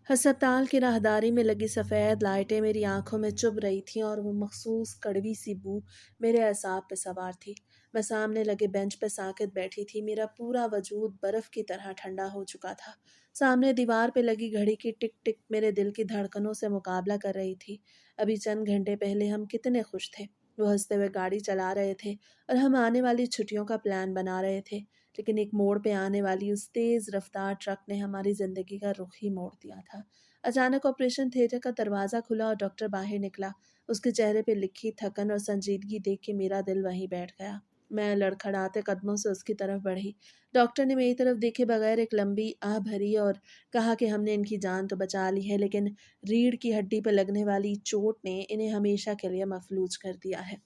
हस्पताल की राहदारी में लगी सफ़ेद लाइटें मेरी आंखों में चुभ रही थीं और वो मखसूस कड़वी सी बू मेरे असाब पे सवार थी। मैं सामने लगे बेंच पे साकित बैठी थी। मेरा पूरा वजूद बर्फ़ की तरह ठंडा हो चुका था। सामने दीवार पे लगी घड़ी की टिक टिक मेरे दिल की धड़कनों से मुकाबला कर रही थी। अभी चंद घंटे पहले हम कितने खुश थे। वो हंसते हुए गाड़ी चला रहे थे और हम आने वाली छुट्टियों का प्लान बना रहे थे। लेकिन एक मोड़ पे आने वाली उस तेज़ रफ्तार ट्रक ने हमारी ज़िंदगी का रुख ही मोड़ दिया था। अचानक ऑपरेशन थिएटर का दरवाज़ा खुला और डॉक्टर बाहर निकला। उसके चेहरे पे लिखी थकन और संजीदगी देख के मेरा दिल वहीं बैठ गया। मैं लड़खड़ाते कदमों से उसकी तरफ बढ़ी। डॉक्टर ने मेरी तरफ देखे बगैर एक लंबी आह भरी और कहा कि हमने इनकी जान तो बचा ली है, लेकिन रीढ़ की हड्डी पर लगने वाली चोट ने इन्हें हमेशा के लिए मफलूज कर दिया है।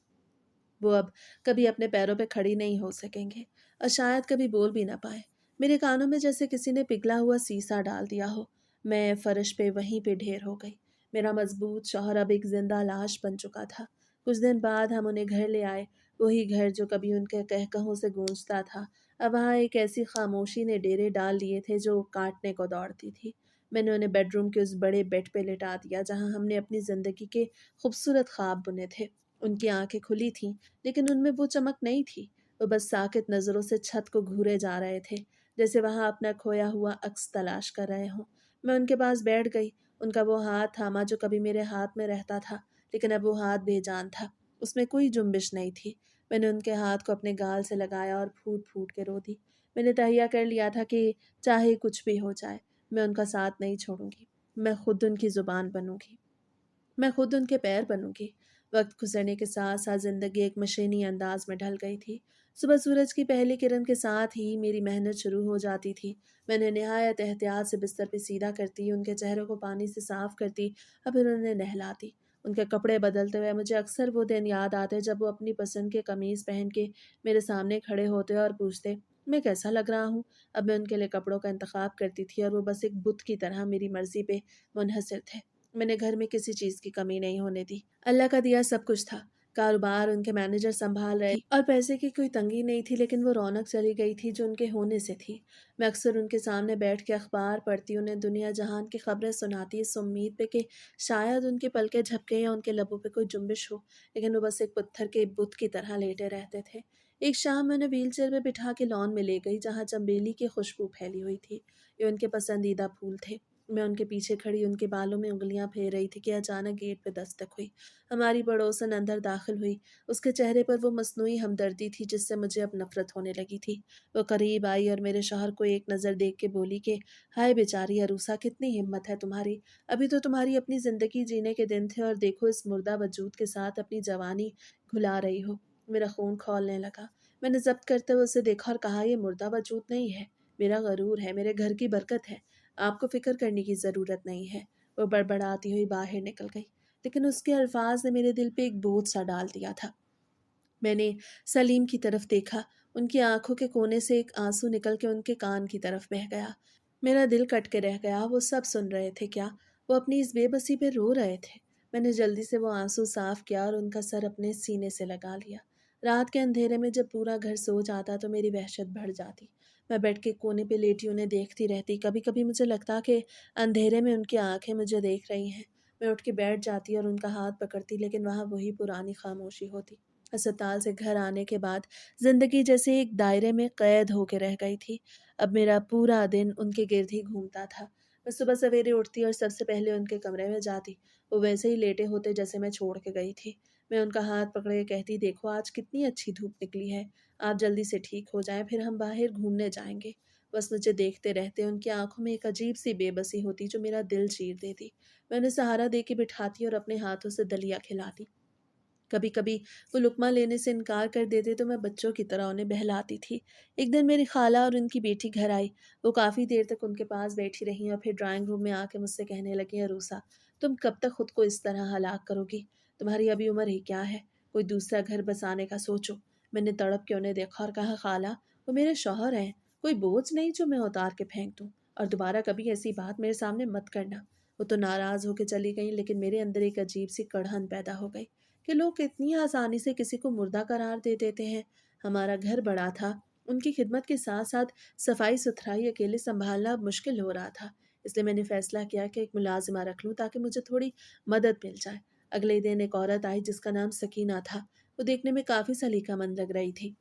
वो अब कभी अपने पैरों पे खड़ी नहीं हो सकेंगे और शायद कभी बोल भी ना पाए। मेरे कानों में जैसे किसी ने पिघला हुआ सीसा डाल दिया हो। मैं फर्श पे वहीं पे ढेर हो गई। मेरा मजबूत शौहर अब एक जिंदा लाश बन चुका था। कुछ दिन बाद हम उन्हें घर ले आए। वही घर जो कभी उनके कहकहों से गूंजता था, अब वहाँ एक ऐसी खामोशी ने डेरे डाल दिए थे जो काटने को दौड़ती थी। मैंने उन्हें बेडरूम के उस बड़े बेड पे लिटा दिया जहाँ हमने अपनी जिंदगी के खूबसूरत ख्वाब बुने थे। उनकी आंखें खुली थीं, लेकिन उनमें वो चमक नहीं थी। वो बस साकित नज़रों से छत को घूरे जा रहे थे, जैसे वहाँ अपना खोया हुआ अक्स तलाश कर रहे हों। मैं उनके पास बैठ गई। उनका वो हाथ थामा जो कभी मेरे हाथ में रहता था, लेकिन अब वो हाथ बेजान था। उसमें कोई जुम्बिश नहीं थी। मैंने उनके हाथ को अपने गाल से लगाया और फूट फूट के रो दी। मैंने तहैया कर लिया था कि चाहे कुछ भी हो जाए, मैं उनका साथ नहीं छोड़ूंगी। मैं खुद उनकी ज़ुबान बनूंगी। मैं खुद उनके पैर बनूंगी। वक्त गुजरने के साथ साथ जिंदगी एक मशीनी अंदाज में ढल गई थी। सुबह सूरज की पहली किरण के साथ ही मेरी मेहनत शुरू हो जाती थी। मैंने निहायत एहतियात से बिस्तर पे सीधा करती, उनके चेहरे को पानी से साफ करती और फिर उन्हें नहलाती। उनके कपड़े बदलते हुए मुझे अक्सर वो दिन याद आते जब वो अपनी पसंद के कमीज पहन के मेरे सामने खड़े होते और पूछते, मैं कैसा लग रहा हूँ। अब मैं उनके लिए कपड़ों का इंतखाब करती थी और वो बस एक बुत की तरह मेरी मर्जी पे मुनहसर थे। मैंने घर में किसी चीज़ की कमी नहीं होने दी। अल्लाह का दिया सब कुछ था। कारोबार उनके मैनेजर सँभाल रहे और पैसे की कोई तंगी नहीं थी, लेकिन वो रौनक चली गई थी जो उनके होने से थी। मैं अक्सर उनके सामने बैठ के अखबार पढ़ती, उन्हें दुनिया जहान की खबरें सुनाती इस उम्मीद पे कि शायद उनकी पलकें झपके या उनके लबों पे कोई जुम्बिश हो, लेकिन वो बस एक पत्थर के बुत की तरह लेटे रहते थे। एक शाम मैं उन्हें व्हीलचेयर में बिठा के लॉन में ले गई जहाँ चमेली की खुशबू फैली हुई थी। ये उनके पसंदीदा फूल थे। मैं उनके पीछे खड़ी उनके बालों में उंगलियां फेर रही थी कि अचानक गेट पे दस्तक हुई। हमारी पड़ोसन अंदर दाखिल हुई। उसके चेहरे पर वो मस्नूई हमदर्दी थी जिससे मुझे अब नफरत होने लगी थी। वो करीब आई और मेरे शौहर को एक नज़र देख के बोली कि हाय बेचारी अरूसा, कितनी हिम्मत है तुम्हारी। अभी तो तुम्हारी अपनी ज़िंदगी जीने के दिन थे और देखो इस मुर्दा वजूद के साथ अपनी जवानी घुला रही हो। मेरा खून खौलने लगा। मैंने जब्त करते हुए उसे देखा और कहा, ये मुर्दा वजूद नहीं है, मेरा गरूर है, मेरे घर की बरकत है। आपको फ़िक्र करने की ज़रूरत नहीं है। वो बड़बड़ाती हुई बाहर निकल गई, लेकिन उसके अल्फाज ने मेरे दिल पे एक बोझ सा डाल दिया था। मैंने सलीम की तरफ देखा। उनकी आंखों के कोने से एक आंसू निकल के उनके कान की तरफ बह गया। मेरा दिल कट के रह गया। वो सब सुन रहे थे क्या? वो अपनी इस बेबसी पे रो रहे थे। मैंने जल्दी से वो आंसू साफ किया और उनका सर अपने सीने से लगा लिया। रात के अंधेरे में जब पूरा घर सो जाता तो मेरी वहशत बढ़ जाती। मैं बेड के कोने पे लेटी उन्हें देखती रहती। कभी कभी मुझे लगता कि अंधेरे में उनकी आंखें मुझे देख रही हैं। मैं उठ के बैठ जाती और उनका हाथ पकड़ती, लेकिन वहाँ वही पुरानी खामोशी होती। अस्पताल से घर आने के बाद जिंदगी जैसे एक दायरे में कैद होके रह गई थी। अब मेरा पूरा दिन उनके गिर्द ही घूमता था। मैं सुबह सवेरे उठती और सबसे पहले उनके कमरे में जाती। वो वैसे ही लेटे होते जैसे मैं छोड़ के गई थी। मैं उनका हाथ पकड़े कहती, देखो आज कितनी अच्छी धूप निकली है, आप जल्दी से ठीक हो जाएं, फिर हम बाहर घूमने जाएंगे। बस मुझे देखते रहते। उनकी आंखों में एक अजीब सी बेबसी होती जो मेरा दिल चीर देती। मैं उन्हें सहारा दे के बिठाती और अपने हाथों से दलिया खिलाती। कभी कभी वो लुकमा लेने से इनकार कर देते तो मैं बच्चों की तरह उन्हें बहलाती थी। एक दिन मेरी खाला और उनकी बेटी घर आई। वो काफ़ी देर तक उनके पास बैठी रहीं और फिर ड्राइंग रूम में आके मुझसे कहने लगी, अरूसा तुम कब तक खुद को इस तरह हलाक करोगी? तुम्हारी अभी उम्र ही क्या है? कोई दूसरा घर बसाने का सोचो। मैंने तड़प के उन्हें देखा और कहा, खाला वो मेरे शौहर हैं, कोई बोझ नहीं जो मैं उतार के फेंक दूँ, और दोबारा कभी ऐसी बात मेरे सामने मत करना। वो तो नाराज़ होकर चली गई, लेकिन मेरे अंदर एक अजीब सी कड़हन पैदा हो गई कि लोग इतनी आसानी से किसी को मुर्दा करार दे देते हैं। हमारा घर बड़ा था। उनकी खिदमत के साथ साथ सफाई सुथराई अकेले संभालना अब मुश्किल हो रहा था। اس لیے میں نے فیصلہ کیا کہ ایک ملازمہ رکھ لوں تاکہ مجھے تھوڑی مدد مل جائے۔ اگلے دن ایک عورت آئی جس کا نام سکینہ تھا۔ وہ دیکھنے میں کافی سلیقہ مند لگ رہی تھی۔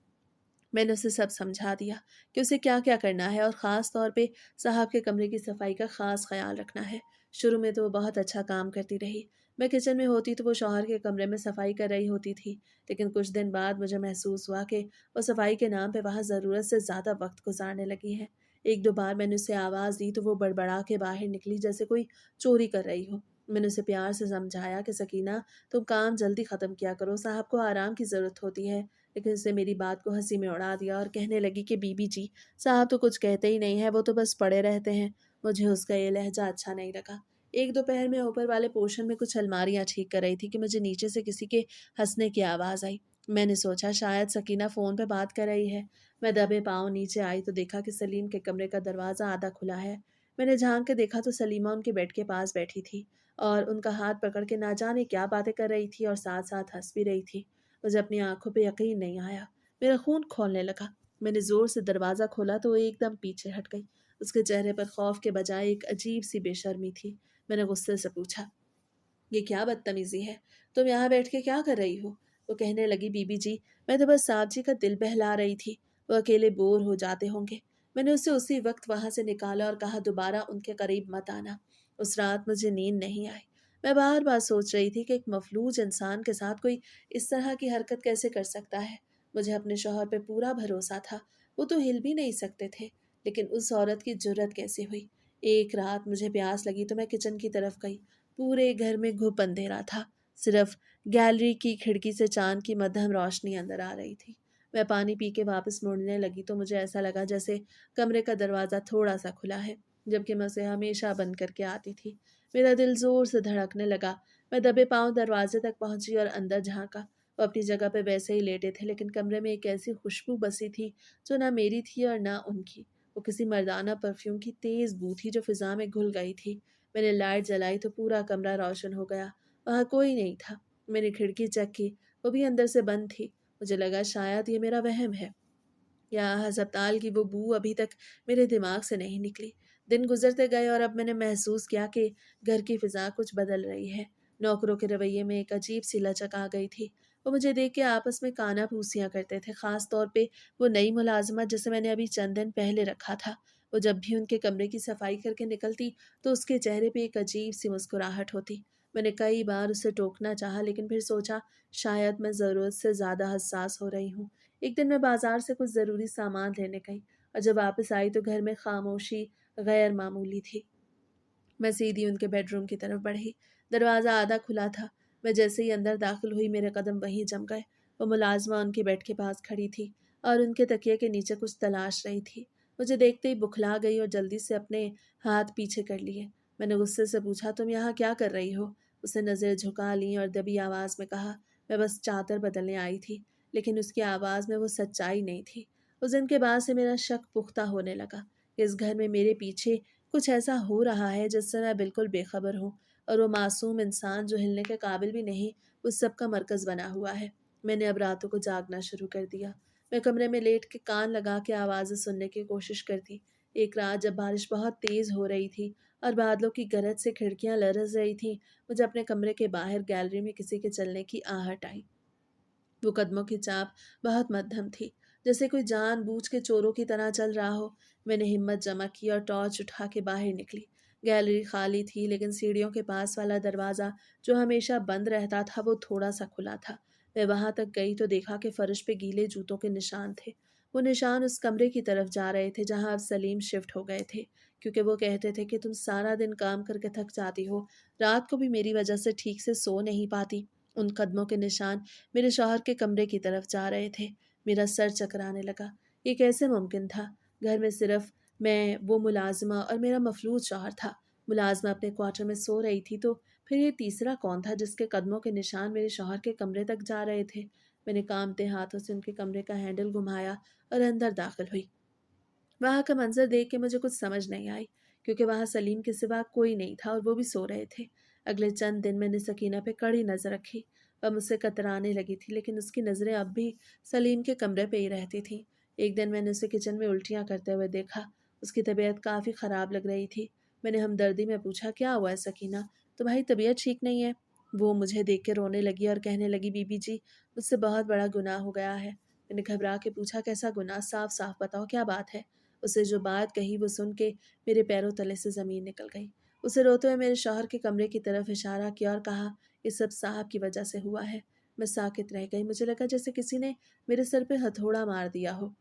میں نے اسے سب سمجھا دیا کہ اسے کیا کیا کرنا ہے اور خاص طور پہ صاحب کے کمرے کی صفائی کا خاص خیال رکھنا ہے۔ شروع میں تو وہ بہت اچھا کام کرتی رہی۔ میں کچن میں ہوتی تو وہ شوہر کے کمرے میں صفائی کر رہی ہوتی تھی، لیکن کچھ دن بعد مجھے محسوس ہوا کہ وہ صفائی کے نام پہ وہاں ضرورت سے زیادہ وقت گزارنے لگی ہے۔ ایک دو بار میں نے اسے آواز دی تو وہ بڑبڑا کے باہر نکلی جیسے کوئی چوری کر رہی ہو۔ میں نے اسے پیار سے سمجھایا کہ سکینہ، تم کام جلدی ختم کیا کرو، صاحب کو آرام کی ضرورت ہوتی ہے، لیکن اس نے میری بات کو ہنسی میں اڑا دیا اور کہنے لگی کہ بی بی جی، صاحب تو کچھ کہتے ہی نہیں ہے، وہ تو بس پڑے رہتے ہیں۔ مجھے اس کا یہ لہجہ اچھا نہیں لگا۔ ایک دوپہر میں اوپر والے پورشن میں کچھ الماریاں ٹھیک کر رہی تھی کہ مجھے نیچے سے کسی کے ہنسنے کی آواز آئی۔ میں نے سوچا شاید سکینہ فون پہ بات کر رہی ہے۔ میں دبے پاؤں نیچے آئی تو دیکھا کہ سلیم کے کمرے کا دروازہ آدھا کھلا ہے۔ میں نے جھانک کے دیکھا تو سلیمہ ان کے بیڈ کے پاس بیٹھی تھی اور ان کا ہاتھ پکڑ کے نہ جانے کیا باتیں کر رہی تھی اور ساتھ ساتھ ہنس بھی رہی تھی۔ مجھے اپنی آنکھوں پہ یقین نہیں آیا۔ میرا خون کھولنے لگا۔ میں نے زور سے دروازہ کھولا تو وہ ایک دم پیچھے ہٹ گئی۔ اس کے چہرے پر خوف کے بجائے ایک عجیب سی بے شرمی تھی۔ میں نے غصے سے پوچھا، یہ کیا بدتمیزی ہے؟ تم یہاں بیٹھ کے کیا کر رہی ہو؟ وہ کہنے لگی، بی بی جی، میں تو بس صاحب جی کا دل بہلا رہی تھی، وہ اکیلے بور ہو جاتے ہوں گے۔ میں نے اسے اسی وقت وہاں سے نکالا اور کہا دوبارہ ان کے قریب مت آنا۔ اس رات مجھے نیند نہیں آئی۔ میں بار بار سوچ رہی تھی کہ ایک مفلوج انسان کے ساتھ کوئی اس طرح کی حرکت کیسے کر سکتا ہے۔ مجھے اپنے شوہر پہ پورا بھروسہ تھا، وہ تو ہل بھی نہیں سکتے تھے، لیکن اس عورت کی جرت کیسے ہوئی؟ ایک رات مجھے پیاس لگی تو میں کچن کی طرف گئی۔ پورے گھر میں گھپ اندھیرا تھا، صرف گیلری کی کھڑکی سے چاند کی مدھم روشنی اندر آ رہی تھی۔ میں پانی پی کے واپس مڑنے لگی تو مجھے ایسا لگا جیسے کمرے کا دروازہ تھوڑا سا کھلا ہے، جبکہ میں اسے ہمیشہ بند کر کے آتی تھی۔ میرا دل زور سے دھڑکنے لگا۔ میں دبے پاؤں دروازے تک پہنچی اور اندر جھانکا۔ وہ اپنی جگہ پہ ویسے ہی لیٹے تھے، لیکن کمرے میں ایک ایسی خوشبو بسی تھی جو نہ میری تھی اور نہ ان کی۔ وہ کسی مردانہ پرفیوم کی تیز بو تھی جو فضا میں گھل گئی تھی۔ میں نے لائٹ جلائی تو پورا کمرہ روشن ہو گیا۔ وہاں کوئی نہیں تھا۔ میں نے کھڑکی چیک کی، وہ بھی اندر سے بند تھی۔ مجھے لگا شاید یہ میرا وہم ہے یا ہسپتال کی وہ بو ابھی تک میرے دماغ سے نہیں نکلی۔ دن گزرتے گئے اور اب میں نے محسوس کیا کہ گھر کی فضا کچھ بدل رہی ہے۔ نوکروں کے رویے میں ایک عجیب سی لچک آ گئی تھی۔ وہ مجھے دیکھ کے آپس میں کانا پھوسیاں کرتے تھے، خاص طور پہ وہ نئی ملازمت جسے میں نے ابھی چند دن پہلے رکھا تھا۔ وہ جب بھی ان کے کمرے کی صفائی کر کے نکلتی تو اس کے چہرے پہ ایک عجیب سی مسکراہٹ ہوتی۔ میں نے کئی بار اسے ٹوکنا چاہا، لیکن پھر سوچا شاید میں ضرورت سے زیادہ حساس ہو رہی ہوں۔ ایک دن میں بازار سے کچھ ضروری سامان لینے گئی اور جب واپس آئی تو گھر میں خاموشی غیر معمولی تھی۔ میں سیدھی ان کے بیڈ روم کی طرف بڑھی۔ دروازہ آدھا کھلا تھا۔ میں جیسے ہی اندر داخل ہوئی میرے قدم وہیں جم گئے۔ وہ ملازمہ ان کے بیڈ کے پاس کھڑی تھی اور ان کے تکیے کے نیچے کچھ تلاش رہی تھی۔ مجھے دیکھتے ہی بکھلا گئی اور جلدی سے اپنے ہاتھ پیچھے کر لیے۔ میں نے غصے سے پوچھا، تم یہاں کیا کر رہی ہو؟ اس نے نظر جھکا لیں اور دبی آواز میں کہا، میں بس چادر بدلنے آئی تھی۔ لیکن اس کی آواز میں وہ سچائی نہیں تھی۔ اس دن کے بعد سے میرا شک پختہ ہونے لگا کہ اس گھر میں میرے پیچھے کچھ ایسا ہو رہا ہے جس سے میں بالکل بے خبر ہوں، اور وہ معصوم انسان جو ہلنے کے قابل بھی نہیں اس سب کا مرکز بنا ہوا ہے۔ میں نے اب راتوں کو جاگنا شروع کر دیا۔ میں کمرے میں لیٹ کے کان لگا کے آوازیں سننے کی کوشش کرتی۔ ایک رات جب بارش بہت تیز ہو رہی تھی اور بادلوں کی گرج سے کھڑکیاں لرز رہی تھیں، مجھے اپنے کمرے کے باہر گیلری میں کسی کے چلنے کی آہٹ آئی۔ وہ قدموں کی چاپ بہت مدھم تھی، جیسے کوئی جان بوجھ کے چوروں کی طرح چل رہا ہو۔ میں نے ہمت جمع کی اور ٹارچ اٹھا کے باہر نکلی۔ گیلری خالی تھی، لیکن سیڑھیوں کے پاس والا دروازہ جو ہمیشہ بند رہتا تھا وہ تھوڑا سا کھلا تھا۔ میں وہاں تک گئی تو دیکھا کہ فرش پہ گیلے جوتوں کے نشان تھے۔ وہ نشان اس کمرے کی طرف جا رہے تھے جہاں اب سلیم شفٹ ہو گئے تھے، کیونکہ وہ کہتے تھے کہ تم سارا دن کام کر کے تھک جاتی ہو، رات کو بھی میری وجہ سے ٹھیک سے سو نہیں پاتی۔ ان قدموں کے نشان میرے شوہر کے کمرے کی طرف جا رہے تھے۔ میرا سر چکرانے لگا۔ یہ کیسے ممکن تھا؟ گھر میں صرف میں، وہ ملازمہ اور میرا مفلوج شوہر تھا۔ ملازمہ اپنے کوارٹر میں سو رہی تھی تو پھر یہ تیسرا کون تھا جس کے قدموں کے نشان میرے شوہر کے کمرے تک جا رہے تھے؟ میں نے کانپتے ہاتھوں سے ان کے کمرے کا ہینڈل گھمایا اور اندر داخل ہوئی۔ وہاں کا منظر دیکھ کے مجھے کچھ سمجھ نہیں آئی، کیونکہ وہاں سلیم کے سوا کوئی نہیں تھا اور وہ بھی سو رہے تھے۔ اگلے چند دن میں نے سکینہ پہ کڑی نظر رکھی۔ وہ مجھ سے کترانے لگی تھی، لیکن اس کی نظریں اب بھی سلیم کے کمرے پہ ہی رہتی تھیں۔ ایک دن میں نے اسے کچن میں الٹیاں کرتے ہوئے دیکھا۔ اس کی طبیعت کافی خراب لگ رہی تھی۔ मैंने हमदर्दी में पूछा, क्या हुआ है सकीना, तुम्हारी तबीयत ठीक नहीं है? वो मुझे देख के रोने लगी और कहने लगी, बीबी जी मुझसे बहुत बड़ा गुनाह हो गया है। मैंने घबरा के पूछा, कैसा गुनाह, साफ साफ बताओ क्या बात है। उसे जो बात कही वो सुन के मेरे पैरों तले से ज़मीन निकल गई। उसे रोते हुए मेरे शौहर के कमरे की तरफ इशारा किया और कहा, ये सब साहब की वजह से हुआ है। मैं साकित रह गई। मुझे लगा जैसे किसी ने मेरे सर पे हथौड़ा मार दिया हो।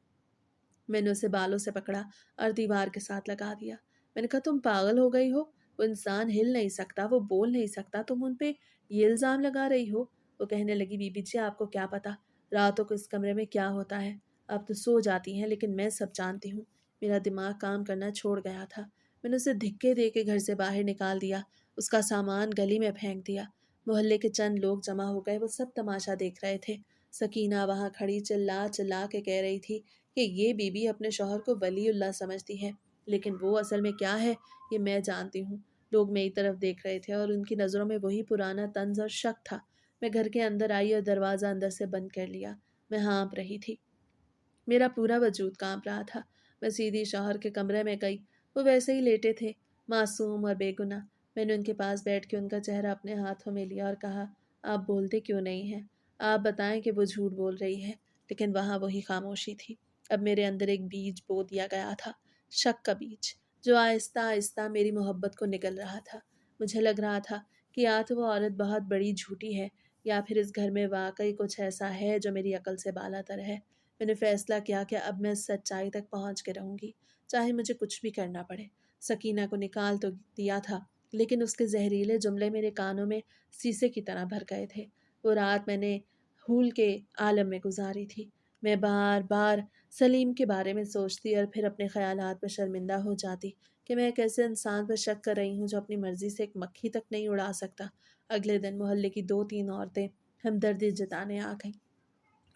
मैंने उसे बालों से पकड़ा और दीवार के साथ लगा दिया। मैंने कहा, तुम पागल हो गई हो? वो इंसान हिल नहीं सकता, वो बोल नहीं सकता, तुम उन पे ये इल्ज़ाम लगा रही हो। वो कहने लगी, बीबी जी आपको क्या पता रातों को इस कमरे में क्या होता है। अब तो सो जाती हैं लेकिन मैं सब जानती हूँ। मेरा दिमाग काम करना छोड़ गया था। मैंने उसे धिक्के दे के घर से बाहर निकाल दिया, उसका सामान गली में फेंक दिया। मोहल्ले के चंद लोग जमा हो गए, वो सब तमाशा देख रहे थे। सकीना वहाँ खड़ी चिल्ला चिल्ला के कह रही थी कि ये बीबी अपने शौहर को वलीउल्लाह समझती है, लेकिन वो असल में क्या है ये मैं जानती हूँ। लोग मेरी तरफ देख रहे थे और उनकी नज़रों में वही पुराना तंज और शक था। मैं घर के अंदर आई और दरवाज़ा अंदर से बंद कर लिया। मैं हाँप रही थी, मेरा पूरा वजूद कांप रहा था। मैं सीधी शौहर के कमरे में गई। वो वैसे ही लेटे थे, मासूम और बेगुनाह। मैंने उनके पास बैठ के उनका चेहरा अपने हाथों में लिया और कहा, आप बोलते क्यों नहीं हैं? आप बताएं कि वो झूठ बोल रही है। लेकिन वहाँ वही खामोशी थी। अब मेरे अंदर एक बीज बो दिया गया था, शक का बीज, जो आहिस्ता आहिस्ता मेरी मोहब्बत को निगल रहा था। मुझे लग रहा था कि या तो वो औरत बहुत बड़ी झूठी है, या फिर इस घर में वाकई कुछ ऐसा है जो मेरी अकल से बालातर है। मैंने फैसला किया कि अब मैं सच्चाई तक पहुंच के रहूंगी, चाहे मुझे कुछ भी करना पड़े। सकीना को निकाल तो दिया था, लेकिन उसके जहरीले जुमले मेरे कानों में शीशे की तरह भर गए थे। वो रात मैंने हूल के आलम में गुजारी थी। मैं बार बार सलीम के बारे में सोचती और फिर अपने ख्यालात पर शर्मिंदा हो जाती कि मैं एक ऐसे इंसान पर शक कर रही हूँ जो अपनी मर्जी से एक मक्खी तक नहीं उड़ा सकता। अगले दिन मोहल्ले की 2-3 औरतें हमदर्दी जताने आ गईं।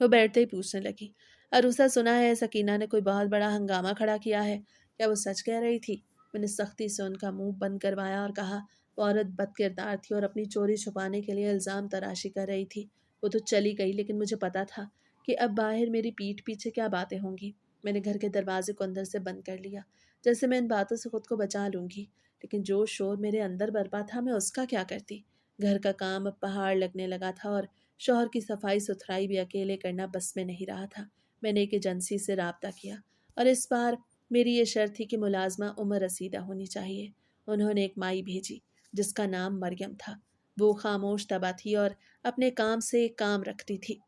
वो बैठते ही पूछने लगी, अरूसा सुना है सकीना ने कोई बहुत बड़ा हंगामा खड़ा किया है, क्या वो सच कह रही थी? मैंने सख्ती से उनका मुंह बंद करवाया और कहा, वो औरत बदकिरदार थी और अपनी चोरी छुपाने के लिए इल्ज़ाम तराशी कर रही थी। वो तो चली गई, लेकिन मुझे पता था कि अब बाहर मेरी पीठ पीछे क्या बातें होंगी। मैंने घर के दरवाजे को अंदर से बंद कर लिया, जैसे मैं इन बातों से खुद को बचा लूंगी। लेकिन जो शोर मेरे अंदर बरपा था, मैं उसका क्या करती? घर का काम अब पहाड़ लगने लगा था और शौहर की सफाई सुथराई भी अकेले करना बस में नहीं रहा था। मैंने एक एजेंसी से राब्ता किया और इस बार मेरी ये शर्त थी कि मुलाजमा उम्र रसीदा होनी चाहिए। उन्होंने एक माई भेजी जिसका नाम मरियम था। वो खामोश तबा थी और अपने काम से काम रखती थी।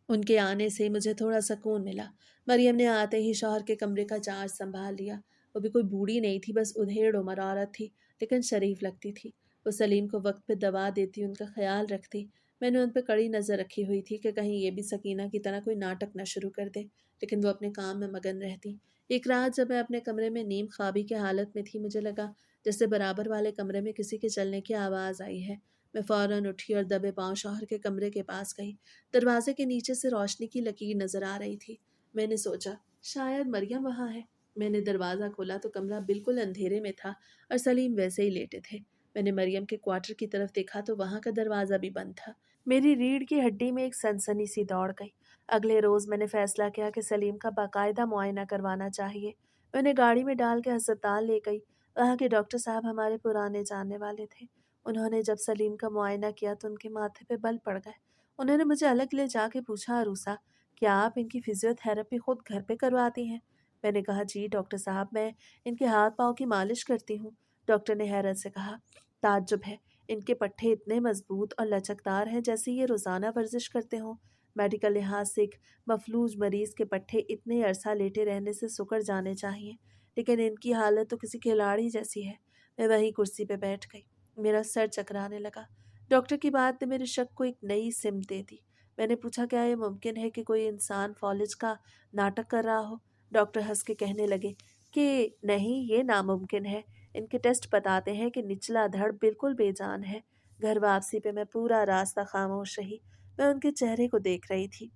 उनके आने से मुझे थोड़ा सुकून मिला। मरियम ने आते ही शौहर के कमरे का चार्ज संभाल लिया। वो भी कोई बूढ़ी नहीं थी, बस उधेड़ उम्र औरत थी, लेकिन शरीफ लगती थी। वो सलीम को वक्त पे दवा देती, उनका ख्याल रखती। मैंने उन पर कड़ी नज़र रखी हुई थी कि कहीं ये भी सकीना की तरह कोई नाटक न शुरू कर दे, लेकिन वो अपने काम में मगन रहती। एक रात जब मैं अपने कमरे में नीम ख्वाबी की हालत में थी, मुझे लगा जैसे बराबर वाले कमरे में किसी के चलने की आवाज़ आई है। मैं फौरन उठी और दबे पांव शौहर के कमरे के पास गई। दरवाजे के नीचे से रोशनी की लकीर नजर आ रही थी। मैंने सोचा शायद मरियम वहां है। मैंने दरवाज़ा खोला तो कमरा बिल्कुल अंधेरे में था और सलीम वैसे ही लेटे थे। मैंने मरियम के क्वार्टर की तरफ देखा तो वहां का दरवाज़ा भी बंद था। मेरी रीढ़ की हड्डी में एक सनसनी सी दौड़ गई। अगले रोज़ मैंने फैसला किया कि सलीम का बाकायदा मुआयना करवाना चाहिए। मैंने गाड़ी में डाल के अस्पताल ले गई। वहाँ के डॉक्टर साहब हमारे पुराने जानने वाले थे। उन्होंने जब सलीम का मुआयना किया तो उनके माथे पे बल पड़ गए। उन्होंने मुझे अलग ले जाके पूछा, अरूसा क्या आप इनकी फिजियोथेरेपी खुद घर पे करवाती हैं? मैंने कहा, जी डॉक्टर साहब, मैं इनके हाथ पाँव की मालिश करती हूँ। डॉक्टर ने हैरत से कहा, ताज्जुब है, इनके पट्टे इतने मजबूत और लचकदार हैं जैसे ये रोज़ाना वर्जिश करते हों। मेडिकल लिहाज से एक मफलूज मरीज के पट्टे इतने अरसा लेटे रहने से सुकड़ जाने चाहिए, लेकिन इनकी हालत तो किसी खिलाड़ी जैसी है। मैं वहीं कुर्सी पे बैठ गई। मेरा सर चकराने लगा। डॉक्टर की बात ने मेरे शक को एक नई सिमत दे दी। मैंने पूछा, क्या ये मुमकिन है कि कोई इंसान फॉलिज का नाटक कर रहा हो? डॉक्टर हंस के कहने लगे कि नहीं, ये नामुमकिन है। इनके टेस्ट बताते हैं कि निचला धड़ बिल्कुल बेजान है। घर वापसी पे मैं पूरा रास्ता खामोश रही। मैं उनके चेहरे को देख रही थी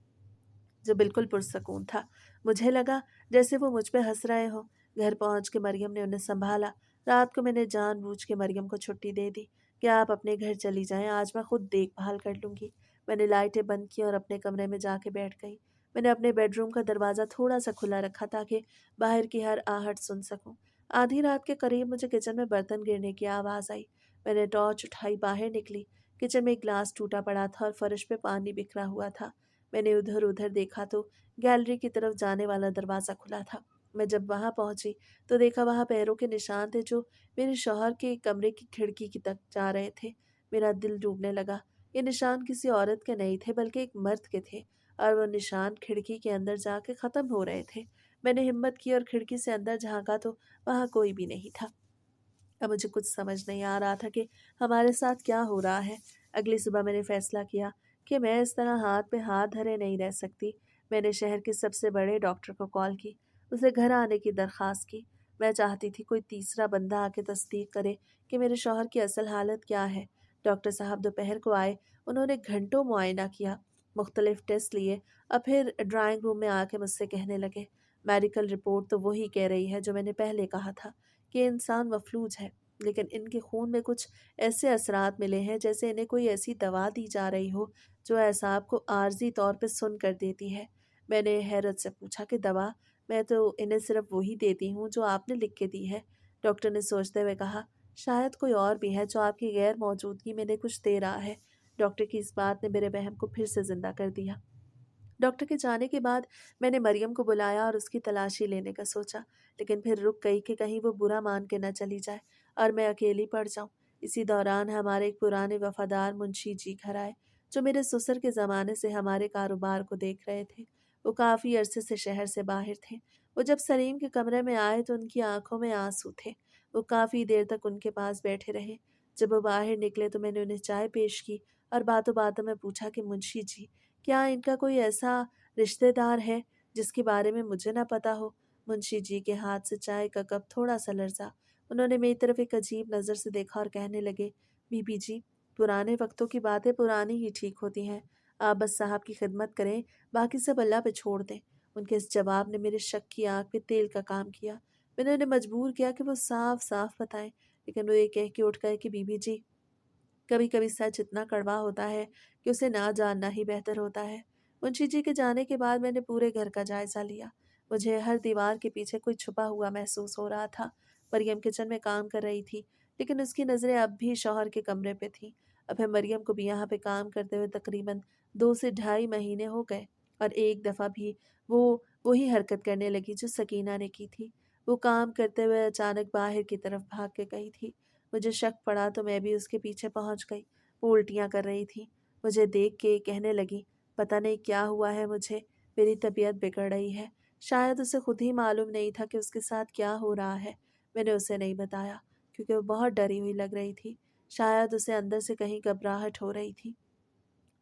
जो बिल्कुल पुरसकून था। मुझे लगा जैसे वो मुझ पे हंस रहे हो। घर पहुंच के मरियम ने उन्हें संभाला। रात को मैंने जानबूझ के मरियम को छुट्टी दे दी कि आप अपने घर चली जाएं, आज मैं खुद देखभाल कर लूंगी। मैंने लाइटें बंद की और अपने कमरे में जाके बैठ गई। मैंने अपने बेडरूम का दरवाज़ा थोड़ा सा खुला रखा ताकि बाहर की हर आहट सुन सकूं। आधी रात के करीब मुझे किचन में बर्तन गिरने की आवाज़ आई। मैंने टॉर्च उठाई, बाहर निकली। किचन में एक ग्लास टूटा पड़ा था और फर्श पे पानी बिखरा हुआ था। मैंने उधर उधर देखा तो गैलरी की तरफ जाने वाला दरवाज़ा खुला था। मैं जब वहां पहुंची तो देखा वहां पैरों के निशान थे जो मेरे शौहर के कमरे की खिड़की की तक जा रहे थे। मेरा दिल डूबने लगा। ये निशान किसी औरत के नहीं थे बल्कि एक मर्द के थे, और वो निशान खिड़की के अंदर जाके खत्म हो रहे थे। मैंने हिम्मत की और खिड़की से अंदर झांका तो वहां कोई भी नहीं था। अब मुझे कुछ समझ नहीं आ रहा था कि हमारे साथ क्या हो रहा है। अगली सुबह मैंने फैसला किया कि मैं इस तरह हाथ पे हाथ धरे नहीं रह सकती। मैंने शहर के सबसे बड़े डॉक्टर को कॉल की, उसे घर आने की दरख्वास्त की। मैं चाहती थी कोई तीसरा बंदा आके तस्दीक करे कि मेरे शौहर की असल हालत क्या है। डॉक्टर साहब दोपहर को आए। उन्होंने घंटों मुआयना किया, मुख्तलिफ टेस्ट लिए, और फिर ड्राइंग रूम में आके मुझसे कहने लगे, मेडिकल रिपोर्ट तो वही कह रही है जो मैंने पहले कहा था, कि ये इंसान मफलूज है, लेकिन इनके खून में कुछ ऐसे असरात मिले हैं जैसे इन्हें कोई ऐसी दवा दी जा रही हो जो एसाब को आर्जी तौर पर सुन कर देती है। मैंने हैरत से पूछा कि दवा? मैं तो इन्हें सिर्फ वही देती हूँ जो आपने लिख के दी है। डॉक्टर ने सोचते हुए कहा, शायद कोई और भी है जो आपकी गैर मौजूदगी में इन्हें कुछ दे रहा है। डॉक्टर की इस बात ने मेरे वहम को फिर से जिंदा कर दिया। डॉक्टर के जाने के बाद मैंने मरियम को बुलाया और उसकी तलाशी लेने का सोचा, लेकिन फिर रुक गई कि कहीं वो बुरा मान के न चली जाए और मैं अकेली पड़ जाऊं। इसी दौरान हमारे एक पुराने वफादार मुंशी जी घर आए, जो मेरे ससुर के ज़माने से हमारे कारोबार को देख रहे थे। वो काफ़ी अरसे से शहर से बाहर थे। वो जब सलीम के कमरे में आए तो उनकी आंखों में आंसू थे। वो काफ़ी देर तक उनके पास बैठे रहे। जब वो बाहर निकले तो मैंने उन्हें चाय पेश की और बातों बातों में पूछा कि मुंशी जी, क्या इनका कोई ऐसा रिश्तेदार है जिसके बारे में मुझे ना पता हो? मुंशी जी के हाथ से चाय का कप थोड़ा सा लर्जा। उन्होंने मेरी तरफ एक अजीब नज़र से देखा और कहने लगे, बीबी जी, पुराने वक्तों की बातें पुरानी ही ठीक होती हैं। आप बस साहब की खिदमत करें, बाकी सब अल्लाह पे छोड़ दें। उनके इस जवाब ने मेरे शक की आंख पे तेल का काम किया। मैंने उन्हें मजबूर किया कि वो साफ साफ बताएं, लेकिन वो ये कह के उठ गए कि बीबी जी, कभी कभी सच इतना कड़वा होता है कि उसे ना जानना ही बेहतर होता है। मुंशी जी के जाने के बाद मैंने पूरे घर का जायजा लिया। मुझे हर दीवार के पीछे कोई छुपा हुआ महसूस हो रहा था। मरियम किचन में काम कर रही थी, लेकिन उसकी नज़रें अब भी शौहर के कमरे पे थीं। अब है मरियम को भी यहाँ पे काम करते हुए तकरीबन 2 से ढाई महीने हो गए, और एक दफ़ा भी वो वही हरकत करने लगी जो सकीना ने की थी। वो काम करते हुए अचानक बाहर की तरफ भाग के गई थी। मुझे शक पड़ा तो मैं भी उसके पीछे पहुंच गई। वो उल्टियां कर रही थी। मुझे देख के कहने लगी, पता नहीं क्या हुआ है मुझे, मेरी तबीयत बिगड़ रही है। शायद उसे खुद ही मालूम नहीं था कि उसके साथ क्या हो रहा है। मैंने उसे नहीं बताया क्योंकि वो बहुत डरी हुई लग रही थी। शायद उसे अंदर से कहीं घबराहट हो रही थी,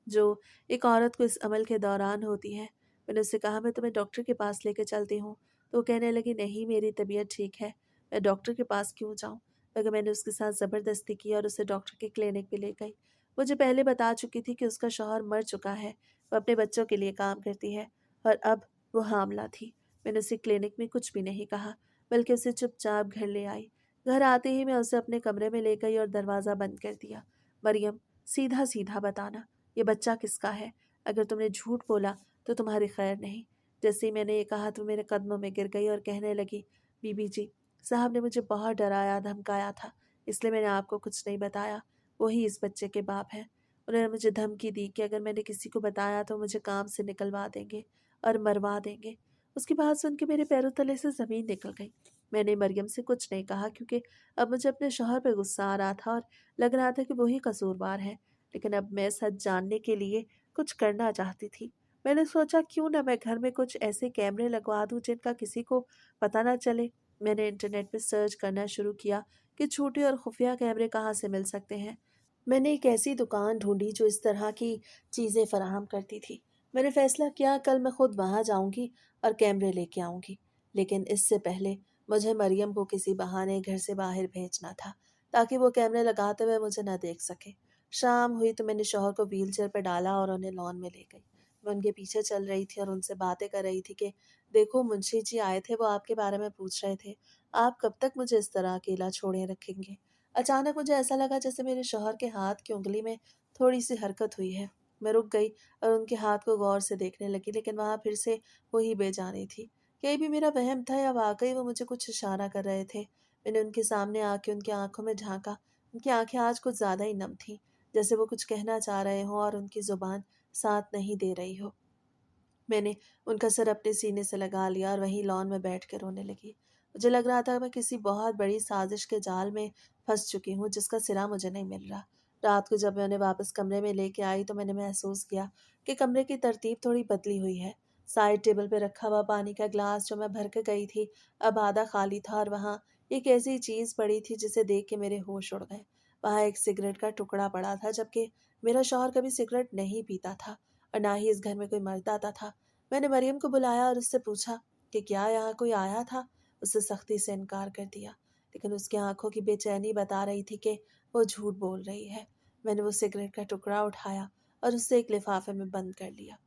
जो एक औरत को इस अमल के दौरान होती है। मैंने उससे कहा, मैं तुम्हें डॉक्टर के पास लेके चलती हूँ। तो वो कहने लगी, नहीं मेरी तबीयत ठीक है, मैं डॉक्टर के पास क्यों जाऊँ? मगर मैंने उसके साथ ज़बरदस्ती की और उसे डॉक्टर के क्लिनिक पे ले गई। मुझे पहले बता चुकी थी कि उसका शौहर मर चुका है, वो अपने बच्चों के लिए काम करती है, और अब वो हामला थी। मैंने उसे क्लिनिक में कुछ भी नहीं कहा, बल्कि उसे चुपचाप घर ले आई। घर आते ही मैं उसे अपने कमरे में ले गई और दरवाज़ा बंद कर दिया। मरियम, सीधा सीधा बताना, ये बच्चा किसका है? अगर तुमने झूठ बोला तो तुम्हारी खैर नहीं। जैसे ही मैंने ये कहा तो मेरे कदमों में गिर गई और कहने लगी, बीबी जी, साहब ने मुझे बहुत डराया धमकाया था, इसलिए मैंने आपको कुछ नहीं बताया। वही इस बच्चे के बाप हैं। उन्होंने मुझे धमकी दी कि अगर मैंने किसी को बताया तो मुझे काम से निकलवा देंगे और मरवा देंगे। उसकी बात सुन के मेरे पैरों तले से ज़मीन निकल गई। मैंने मरियम से कुछ नहीं कहा क्योंकि अब मुझे अपने शौहर पे गुस्सा आ रहा था और लग रहा था कि वही कसूरवार है। लेकिन अब मैं सच जानने के लिए कुछ करना चाहती थी। मैंने सोचा, क्यों ना मैं घर में कुछ ऐसे कैमरे लगवा दूं जिनका किसी को पता ना चले। मैंने इंटरनेट पे सर्च करना शुरू किया कि छोटे और खुफिया कैमरे कहाँ से मिल सकते हैं। मैंने एक ऐसी दुकान ढूंढी जो इस तरह की चीज़ें फराहम करती थी। मैंने फैसला किया, कल मैं खुद वहाँ जाऊंगी और कैमरे लेके आऊंगी। लेकिन इससे पहले मुझे मरियम को किसी बहाने घर से बाहर भेजना था, ताकि वो कैमरे लगाते हुए मुझे न देख सके। शाम हुई तो मैंने शौहर को व्हीलचेयर पर डाला और उन्हें लॉन में ले गई। मैं उनके पीछे चल रही थी और उनसे बातें कर रही थी कि देखो, मुंशी जी आए थे, वो आपके बारे में पूछ रहे थे, आप कब तक मुझे इस तरह अकेला छोड़े रखेंगे? अचानक मुझे ऐसा लगा जैसे मेरे शौहर के हाथ की उंगली में थोड़ी सी हरकत हुई है। मैं रुक गई और उनके हाथ को गौर से देखने लगी, लेकिन वहां फिर से वही बेजानी थी। यही भी मेरा वहम था या वाकई वो मुझे कुछ इशारा कर रहे थे? मैंने उनके सामने आके उनकी आंखों में झांका। उनकी आंखें आज कुछ ज़्यादा ही नम थीं, जैसे वो कुछ कहना चाह रहे हों और उनकी ज़ुबान साथ नहीं दे रही हो। मैंने उनका सर अपने सीने से लगा लिया और वहीं लॉन में बैठ कर रोने लगी। मुझे लग रहा था मैं किसी बहुत बड़ी साजिश के जाल में फंस चुकी हूँ जिसका सिरा मुझे नहीं मिल रहा। रात को जब मैं उन्हें वापस कमरे में लेके आई तो मैंने महसूस किया कि कमरे की तरतीब थोड़ी बदली हुई है। साइड टेबल पे रखा हुआ पानी का ग्लास जो मैं भर के गई थी अब आधा खाली था, और वहाँ एक ऐसी चीज़ पड़ी थी जिसे देख के मेरे होश उड़ गए। वहाँ एक सिगरेट का टुकड़ा पड़ा था, जबकि मेरा शौहर कभी सिगरेट नहीं पीता था और ना ही इस घर में कोई मर्द आता था। मैंने मरियम को बुलाया और उससे पूछा कि क्या यहाँ कोई आया था। उससे सख्ती से इनकार कर दिया, लेकिन उसकी आंखों की बेचैनी बता रही थी कि वो झूठ बोल रही है। मैंने वो सिगरेट का टुकड़ा उठाया और उससे एक लिफाफे में बंद कर लिया।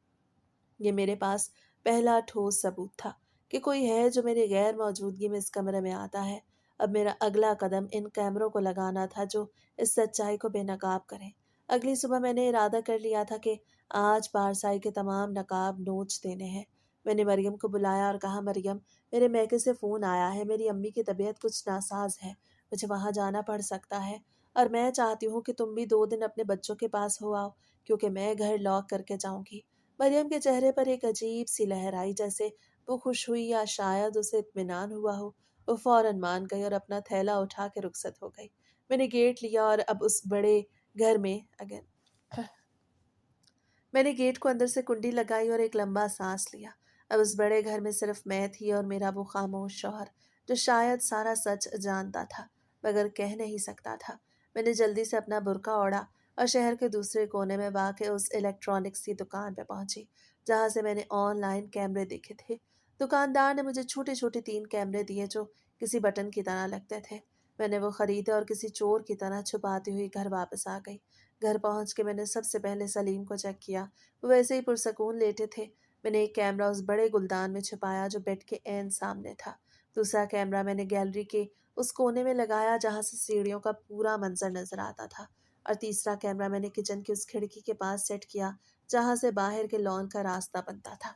ये मेरे पास पहला ठोस सबूत था कि कोई है जो मेरी गैर मौजूदगी में इस कमरे में आता है। अब मेरा अगला कदम इन कैमरों को लगाना था जो इस सच्चाई को बेनकाब करें। अगली सुबह मैंने इरादा कर लिया था कि आज पारसाई के तमाम नकाब नोच देने हैं। मैंने मरियम को बुलाया और कहा, मरियम, मेरे मैके से फ़ोन आया है। मेरी अम्मी की तबीयत कुछ नासाज है, मुझे वहाँ जाना पड़ सकता है और मैं चाहती हूँ कि तुम भी 2 दिन अपने बच्चों के पास हो आओ, क्योंकि मैं घर लॉक करके जाऊँगी। मरियम के चेहरे पर एक अजीब सी लहर आई, जैसे वो खुश हुई या शायद उसे इत्मीनान हुआ हो। वो फौरन मान गई और अपना थैला उठा के रुखसत हो गई। मैंने गेट लिया और अब उस बड़े घर में अगेन मैंने गेट को अंदर से कुंडी लगाई और एक लंबा सांस लिया। अब उस बड़े घर में सिर्फ मैं थी और मेरा वो खामोश शौहर, जो शायद सारा सच जानता था मगर कह नहीं सकता था। मैंने जल्दी से अपना बुर्का ओढ़ा और शहर के दूसरे कोने में वाक़ उस इलेक्ट्रॉनिक्स की दुकान पे पहुंची जहां से मैंने ऑनलाइन कैमरे देखे थे। दुकानदार ने मुझे छोटे छोटे 3 कैमरे दिए जो किसी बटन की तरह लगते थे। मैंने वो खरीदे और किसी चोर की तरह छुपाती हुई घर वापस आ गई। घर पहुंच के मैंने सबसे पहले सलीम को चेक किया। वो वैसे ही पुरसकून लेटे थे। मैंने एक कैमरा उस बड़े गुलदान में छुपाया जो बेड के ऐन सामने था। दूसरा कैमरा मैंने गैलरी के उस कोने में लगाया जहां से सीढ़ियों का पूरा मंजर नजर आता था, और तीसरा कैमरा मैंने किचन की उस खिड़की के पास सेट किया जहां से बाहर के लॉन का रास्ता बनता था।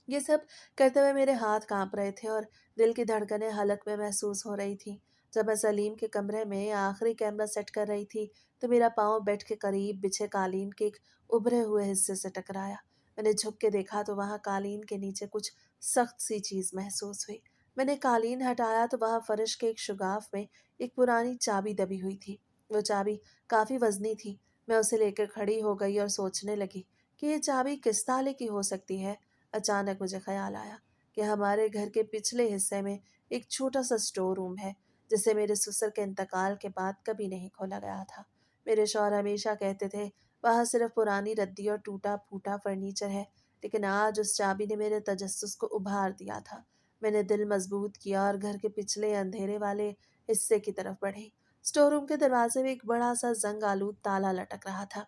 ये सब करते हुए मेरे हाथ कांप रहे थे और दिल की धड़कनें हलक में महसूस हो रही थी। जब मैं सलीम के कमरे में आखिरी कैमरा सेट कर रही थी तो मेरा पाँव बेड के करीब बिछे कालीन के एक उभरे हुए हिस्से से टकराया। मैंने झुक के देखा तो वहाँ कालीन के नीचे कुछ सख्त सी चीज महसूस हुई। मैंने कालीन हटाया तो वहाँ फर्श के एक शुगाफ में एक पुरानी चाबी दबी हुई थी। वो चाबी काफी वजनी थी। मैं उसे लेकर खड़ी हो गई और सोचने लगी कि ये चाबी किस ताले की हो सकती है। अचानक मुझे ख्याल आया कि हमारे घर के पिछले हिस्से में एक छोटा सा स्टोर रूम है जिसे मेरे ससुर के इंतकाल के बाद कभी नहीं खोला गया था। मेरे शौहर हमेशा कहते थे वहाँ सिर्फ पुरानी रद्दी और टूटा फूटा फर्नीचर है, लेकिन आज उस चाबी ने मेरे तजस्सुस को उभार दिया था। मैंने दिल मजबूत किया और घर के पिछले अंधेरे वाले हिस्से की तरफ बढ़ी। स्टोर रूम के दरवाजे में एक बड़ा सा जंग आलूद ताला लटक रहा था।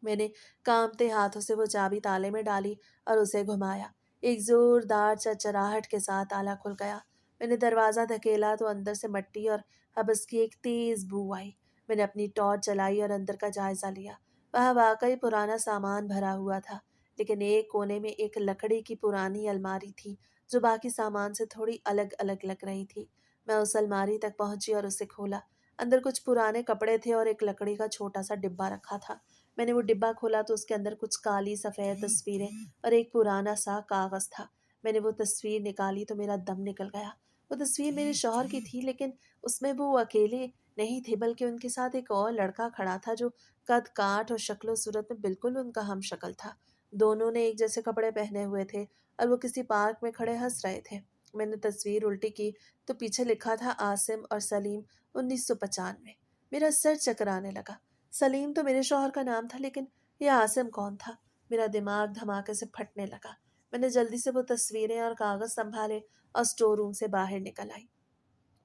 मैंने कांपते हाथों से वो चाबी ताले में डाली और उसे घुमाया। एक जोरदार चरचराहट के साथ ताला खुल गया। मैंने दरवाजा धकेला तो अंदर से मिट्टी और हबस की एक तेज बू आई। मैंने अपनी टॉर्च जलाई और अंदर का जायजा लिया। वह वाकई पुराना सामान भरा हुआ था, लेकिन एक कोने में एक लकड़ी की पुरानी अलमारी थी जो बाकी सामान से थोड़ी अलग अलग लग रही थी। मैं उस अलमारी तक पहुंची और उसे खोला। अंदर कुछ पुराने कपड़े थे और एक लकड़ी का छोटा सा डिब्बा रखा था। मैंने वो डिब्बा खोला तो उसके अंदर कुछ काली सफ़ेद तस्वीरें और एक पुराना सा कागज़ था। मैंने वो तस्वीर निकाली तो मेरा दम निकल गया। वो तस्वीर मेरे शौहर की थी, लेकिन उसमें वो अकेले नहीं थे बल्कि उनके साथ एक और लड़का खड़ा था जो कद काठ और शक्ल सूरत में बिल्कुल उनका हम शक्ल था। दोनों ने एक जैसे कपड़े पहने हुए थे और वो किसी पार्क में खड़े हंस रहे थे। मैंने तस्वीर उल्टी की तो पीछे लिखा था आसिम और सलीम 1995। मेरा सर चकराने लगा। सलीम तो मेरे शौहर का नाम था, लेकिन ये आसिम कौन था? मेरा दिमाग धमाके से फटने लगा। मैंने जल्दी से वो तस्वीरें और कागज संभाले और स्टोर रूम से बाहर निकल आई।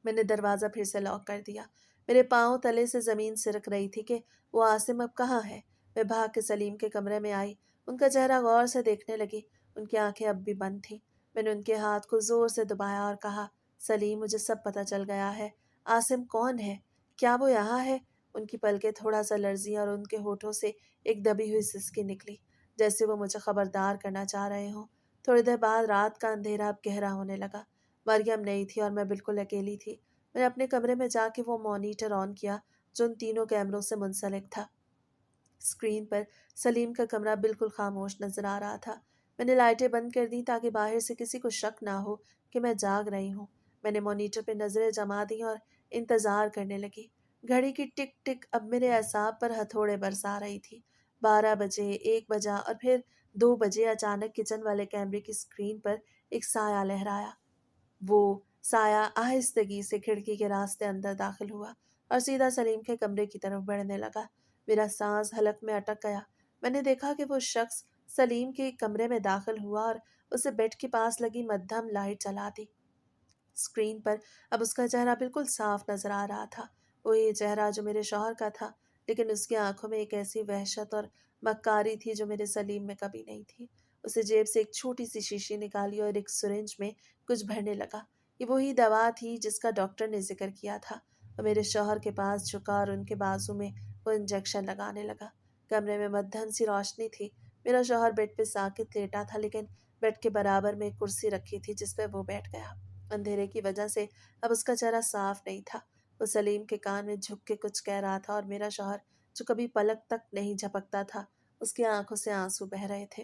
मैंने दरवाज़ा फिर से लॉक कर दिया। मेरे पाँव तले से ज़मीन सिरक रही थी कि वो आसिम अब कहाँ है। मैं भाग के सलीम के कमरे में आई। उनका चेहरा गौर से देखने लगी। उनकी आंखें अब भी बंद थीं। मैंने उनके हाथ को ज़ोर से दबाया और कहा, सलीम, मुझे सब पता चल गया है। आसिम कौन है? क्या वो यहाँ है? उनकी पलकें थोड़ा सा लर्जी और उनके होठों से एक दबी हुई सिसकी निकली, जैसे वो मुझे खबरदार करना चाह रहे हों। थोड़ी देर बाद रात का अंधेरा अब गहरा होने लगा। मरियम नहीं थी और मैं बिल्कुल अकेली थी। मैंने अपने कमरे में जाके वो मॉनिटर ऑन किया जो उन तीनों कैमरों से मुंसलिक था। स्क्रीन पर सलीम का कमरा बिल्कुल खामोश नजर आ रहा था। मैंने लाइटें बंद कर दी ताकि बाहर से किसी को शक ना हो कि मैं जाग रही हूँ। मैंने मॉनिटर पर नजरें जमा दी और इंतजार करने लगी। घड़ी की टिक टिक अब मेरे एसाब पर हथौड़े बरसा रही थी। 12 बजे, 1 बजा और फिर 2 बजे अचानक किचन वाले कैमरे की स्क्रीन पर एक साया लहराया। वो साया आहिस्तगी से खिड़की के रास्ते अंदर दाखिल हुआ और सीधा सलीम के कमरे की तरफ बढ़ने लगा। मेरा सांस हलक में अटक गया। मैंने देखा कि वो शख्स सलीम के कमरे में दाखिल हुआ और उसे बेड के पास लगी मध्यम लाइट जला दी। स्क्रीन पर अब उसका चेहरा बिल्कुल साफ नजर आ रहा था। वही चेहरा जो मेरे शौहर का था, लेकिन उसकी आंखों में एक ऐसी वहशत और मक्कारी थी जो मेरे सलीम में कभी नहीं थी। उसे जेब से एक छोटी सी शीशी निकाली और एक सिरिंज में कुछ भरने लगा। ये वही दवा थी जिसका डॉक्टर ने जिक्र किया था। वो मेरे शौहर के पास झुका और उनके बाजू में वो इंजेक्शन लगाने लगा। कमरे में मध्यम सी रोशनी थी। मेरा शौहर बेड पे साकित लेटा था, लेकिन बेड के बराबर में एक कुर्सी रखी थी जिस पे वो बैठ गया। अंधेरे की वजह से अब उसका चेहरा साफ नहीं था। वो सलीम के कान में झुक के कुछ कह रहा था और मेरा शौहर, जो कभी पलक तक नहीं झपकता था, उसकी आंखों से आंसू बह रहे थे।